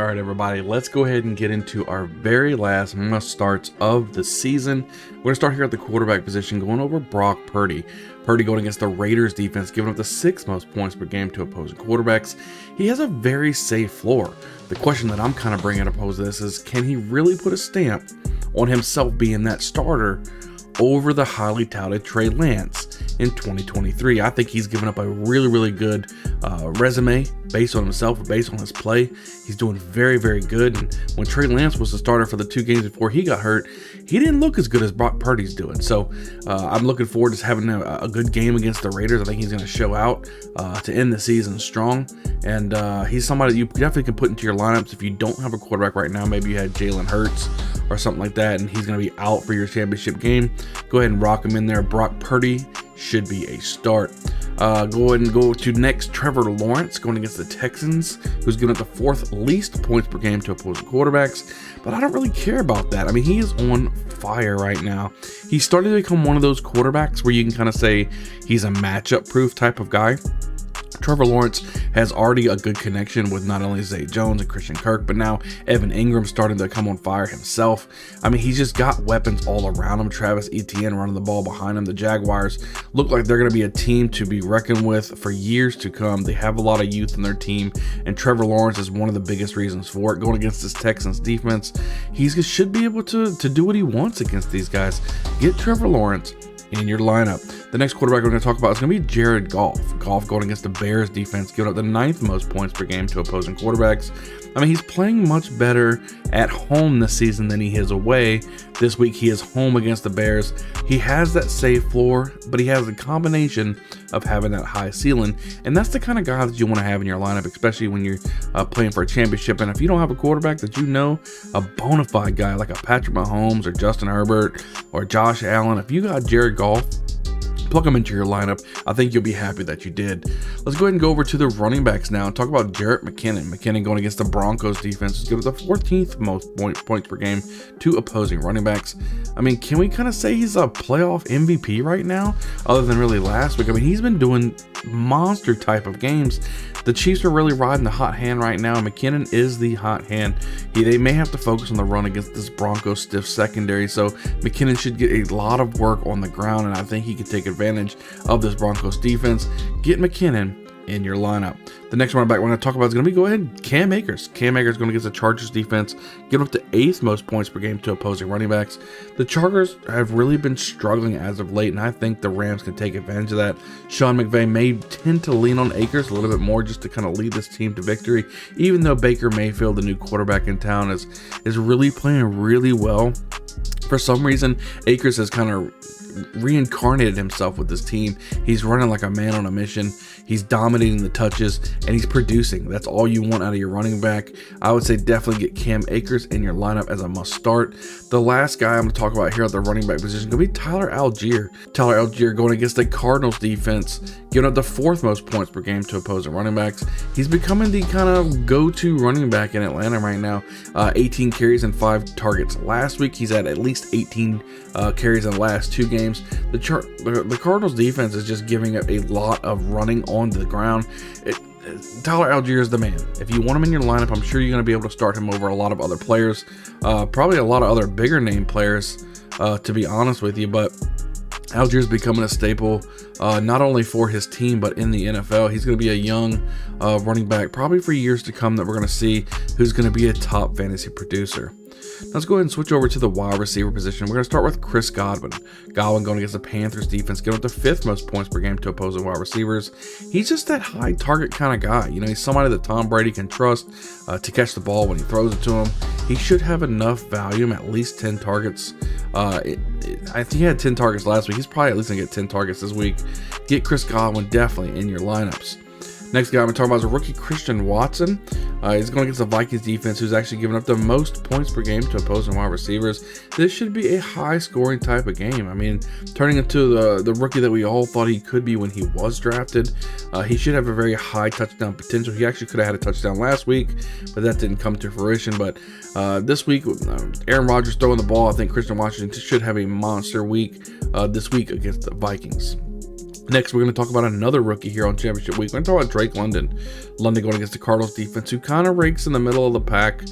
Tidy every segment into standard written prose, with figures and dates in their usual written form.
All right, everybody, let's go ahead and get into our very last must starts of the season. We're going to start here at the quarterback position, going over Brock Purdy. Purdy going against the Raiders defense, giving up the 6th most points per game to opposing quarterbacks. He has a very safe floor. The question that I'm kind of bringing up to this is, can he really put a stamp on himself being that starter over the highly touted Trey Lance in 2023? I think he's given up a really good resume based on himself, based on his play. He's doing very good. And when Trey Lance was the starter for the 2 games before he got hurt, he didn't look as good as Brock Purdy's doing. So I'm looking forward to having a good game against the Raiders. I think he's going to show out to end the season strong. And he's somebody that you definitely can put into your lineups if you don't have a quarterback right now. Maybe you had Jalen Hurts or something like that, and he's going to be out for your championship game. Go ahead and rock him in there. Brock Purdy should be a start. Go ahead and go to next Trevor Lawrence going against the Texans, who's giving up the 4th least points per game to opposing quarterbacks. But I don't really care about that. I mean, he is on fire right now. He's starting to become one of those quarterbacks where you can kind of say he's a matchup proof type of guy. Trevor Lawrence has already a good connection with not only Zay Jones and Christian Kirk, but now Evan Engram starting to come on fire himself. I mean, he's just got weapons all around him. Travis Etienne running the ball behind him. The Jaguars look like they're going to be a team to be reckoned with for years to come. They have a lot of youth in their team, and Trevor Lawrence is one of the biggest reasons for it. Going against this Texans defense, he should be able to do what he wants against these guys. Get Trevor Lawrence in your lineup. The next quarterback we're going to talk about is going to be Jared Goff. Goff going against the Bears defense, giving up the 9th most points per game to opposing quarterbacks. I mean, he's playing much better at home this season than he is away. This week he is home against the Bears. He has that safe floor, but he has a combination of having that high ceiling, and that's the kind of guy that you want to have in your lineup, especially when you're playing for a championship. And if you don't have a quarterback that you know, a bona fide guy like a Patrick Mahomes or Justin Herbert or Josh Allen, if you got Jared Goff, plug them into your lineup. I think you'll be happy that you did. Let's go ahead and go over to the running backs now and talk about Jerick McKinnon. McKinnon going against the Broncos defense is giving the 14th most points per game to opposing running backs. I mean, can we kind of say he's a playoff MVP right now, other than really last week? I mean, he's been doing monster type of games. The Chiefs are really riding the hot hand right now. McKinnon is the hot hand. They may have to focus on the run against this Broncos stiff secondary, so McKinnon should get a lot of work on the ground, and I think he could take advantage of this Broncos defense. Get McKinnon in your lineup. The next running back we're going to talk about is going to be Cam Akers. Cam Akers going against the Chargers defense, giving up the 8th most points per game to opposing running backs. The Chargers have really been struggling as of late, and I think the Rams can take advantage of that. Sean McVay may tend to lean on Akers a little bit more just to kind of lead this team to victory, even though Baker Mayfield, the new quarterback in town, is really playing really well. For some reason, Akers has kind of reincarnated himself with this team. He's running like a man on a mission. He's dominating the touches, and he's producing. That's all you want out of your running back. I would say definitely get Cam Akers in your lineup as a must start. The last guy I'm going to talk about here at the running back position is going to be Tyler Algier. Tyler Algier going against the Cardinals defense, giving up the 4th most points per game to opposing running backs. He's becoming the kind of go-to running back in Atlanta right now. 18 carries and 5 targets last week. He's had at least 18 carries in the last 2 games. The Cardinals defense is just giving up a lot of running on the ground. Tyler Algier is the man. If you want him in your lineup, I'm sure you're going to be able to start him over a lot of other players, probably a lot of other bigger name players, to be honest with you. But Algier is becoming a staple, not only for his team, but in the NFL. He's going to be a young running back, probably for years to come, that we're going to see who's going to be a top fantasy producer. Let's go ahead and switch over to the wide receiver position. We're going to start with Chris Godwin. Godwin going against the Panthers defense, giving up the 5th most points per game to opposing wide receivers. He's just that high target kind of guy. You know, he's somebody that Tom Brady can trust to catch the ball when he throws it to him. He should have enough volume, at least 10 targets. I think he had 10 targets last week. He's probably at least going to get 10 targets this week. Get Chris Godwin definitely in your lineups. Next guy I'm talking about is a rookie, Christian Watson. He's going against the Vikings defense, who's actually giving up the most points per game to opposing wide receivers. This should be a high-scoring type of game. I mean, turning into the rookie that we all thought he could be when he was drafted. He should have a very high touchdown potential. He actually could have had a touchdown last week, but that didn't come to fruition. But this week, Aaron Rodgers throwing the ball, I think Christian Watson should have a monster week this week against the Vikings. Next, we're going to talk about another rookie here on championship week. We're going to talk about Drake London. London going against the Cardinals defense, who kind of ranks in the middle of the pack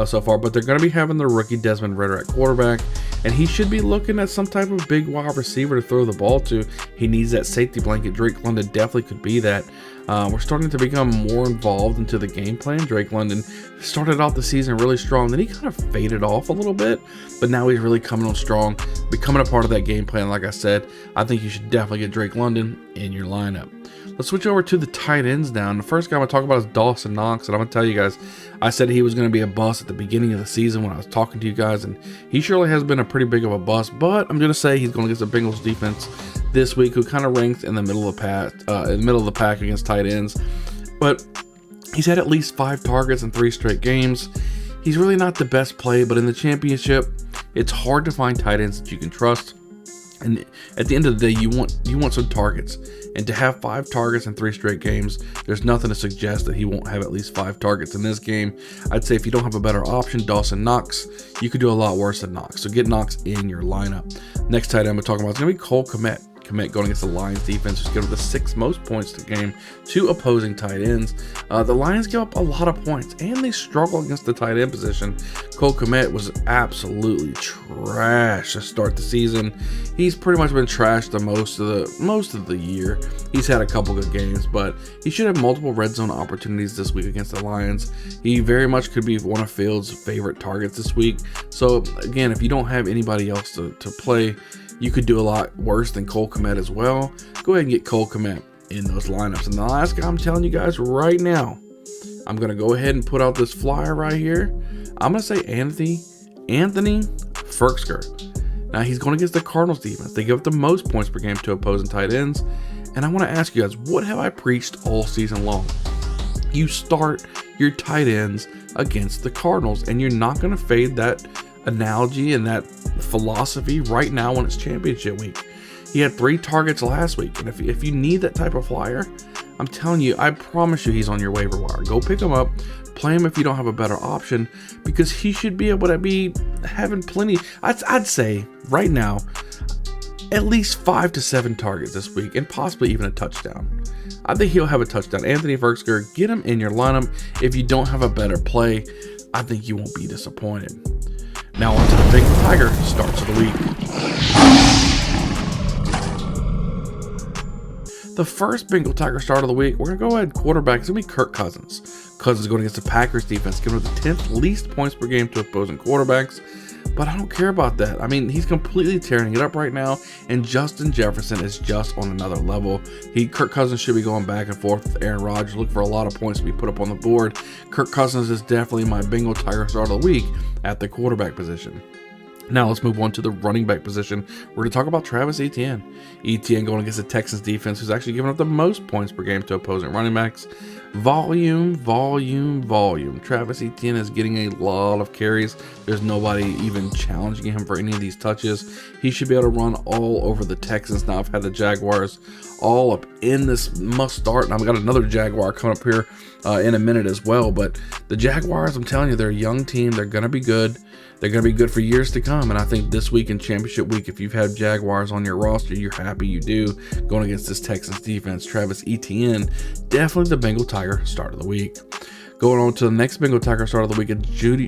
so far, but they're going to be having their rookie Desmond Ridder at quarterback, and he should be looking at some type of big wide receiver to throw the ball to. He needs that safety blanket. Drake London definitely could be that. We're starting to become more involved into the game plan. Drake London started off the season really strong, then he kind of faded off a little bit, but now he's really coming on strong, becoming a part of that game plan. Like I said, I think you should definitely get Drake London in your lineup. Let's switch over to the tight ends now. And the first guy I'm going to talk about is Dawson Knox, and I'm going to tell you guys, I said he was going to be a bust at the beginning of the season when I was talking to you guys, and he surely has been a pretty big of a bust, but I'm going to say he's going against the Bengals defense this week, who kind of ranks in the middle of the pack against tight ends. But he's had at least 5 targets in 3 straight games. He's really not the best play, but in the championship, it's hard to find tight ends that you can trust. And at the end of the day, you want some targets. And to have 5 targets in 3 straight games, there's nothing to suggest that he won't have at least 5 targets in this game. I'd say if you don't have a better option, Dawson Knox, you could do a lot worse than Knox. So get Knox in your lineup. Next tight end we're talking about is going to be Cole Kmet. Kmet going against the Lions defense, who's given the 6th most points to game to opposing tight ends. The Lions give up a lot of points, and they struggle against the tight end position. Cole Kmet was absolutely trash to start the season. He's pretty much been trashed the most of the year. He's had a couple good games, but he should have multiple red zone opportunities this week against the Lions. He very much could be one of Fields' favorite targets this week. So again, if you don't have anybody else to play, you could do a lot worse than Cole Kmet as well. Go ahead and get Cole Kmet in those lineups. And the last guy I'm telling you guys right now, I'm going to go ahead and put out this flyer right here. I'm going to say Anthony Ferksker. Now, he's going against the Cardinals defense. They give up the most points per game to opposing tight ends. And I want to ask you guys, what have I preached all season long? You start your tight ends against the Cardinals, and you're not going to fade that analogy and that philosophy right now when it's championship week. He had 3 targets last week, and if you need that type of flyer, I'm telling you, I promise you he's on your waiver wire. Go pick him up, play him if you don't have a better option, because he should be able to be having plenty. I'd say right now at least 5 to 7 targets this week, and possibly even a touchdown. I think he'll have a touchdown. Anthony Ferksker, get him in your lineup. If you don't have a better play, I think you won't be disappointed. Now on to the Bengal Tiger Starts of the week. The first Bengal Tiger Start of the week, we're going to go ahead quarterback. It's going to be Kirk Cousins. Cousins going against the Packers defense, giving up the 10th least points per game to opposing quarterbacks. But I don't care about that. I mean, he's completely tearing it up right now, and Justin Jefferson is just on another level. Kirk Cousins should be going back and forth with Aaron Rodgers, look for a lot of points to be put up on the board. Kirk Cousins is definitely my Bengal Tiger Start of the week at the quarterback position. Now let's move on to the running back position. We're going to talk about Travis Etienne. Etienne going against the Texans defense, who's actually giving up the most points per game to opposing running backs. Volume. Travis Etienne is getting a lot of carries. There's nobody even challenging him for any of these touches. He should be able to run all over the Texans. Now I've had the Jaguars all up in this must start, and I've got another Jaguar coming up here in a minute as well. But the Jaguars, I'm telling you, they're a young team. They're going to be good. They're going to be good for years to come. And I think this week in championship week, if you've had Jaguars on your roster, you're happy you do. Going against this Texans defense, Travis Etienne, definitely the Bengal Tiger Start of the week. Going on to the next Bengal Tiger Start of the week, Jerry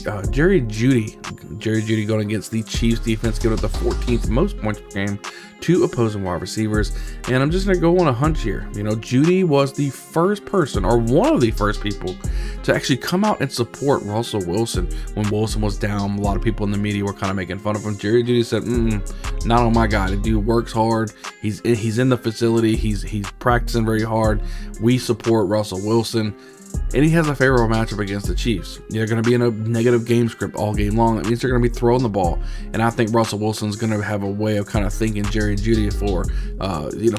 Jeudy going against the Chiefs defense, giving up the 14th most points per game to opposing wide receivers. And I'm just going to go on a hunch here. You know, Jeudy was the first person, or one of the first people, to actually come out and support Russell Wilson when Wilson was down. A lot of people in the media were kind of making fun of him. Jerry Jeudy said, not on my guy. The dude works hard. He's in the facility. He's practicing very hard. We support Russell Wilson. And he has a favorable matchup against the Chiefs. They're going to be in a negative game script all game long. That means they're going to be throwing the ball. And I think Russell Wilson's going to have a way of kind of thanking Jerry Jeudy for,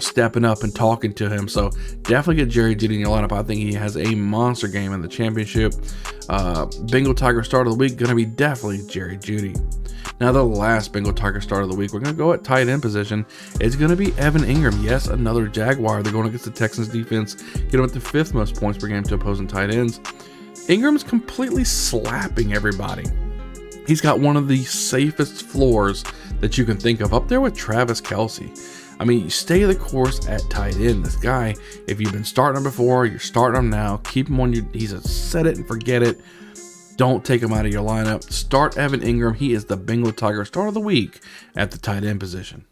stepping up and talking to him. So definitely get Jerry Jeudy in your lineup. I think he has a monster game in the championship. Bengal Tiger Start of the week, going to be definitely Jerry Jeudy. Now, the last Bengal Tiger Start of the week, we're going to go at tight end position. It's going to be Evan Engram. Yes, another Jaguar. They're going against the Texans defense, getting up the 5th most points per game to opposing tight ends. Ingram's completely slapping everybody. He's got one of the safest floors that you can think of, up there with Travis Kelce. I mean, you stay the course at tight end. This guy, if you've been starting him before, you're starting him now. Keep him on your. He's a set it and forget it. Don't take him out of your lineup. Start Evan Engram. He is the Bengal Tiger Start of the week at the tight end position.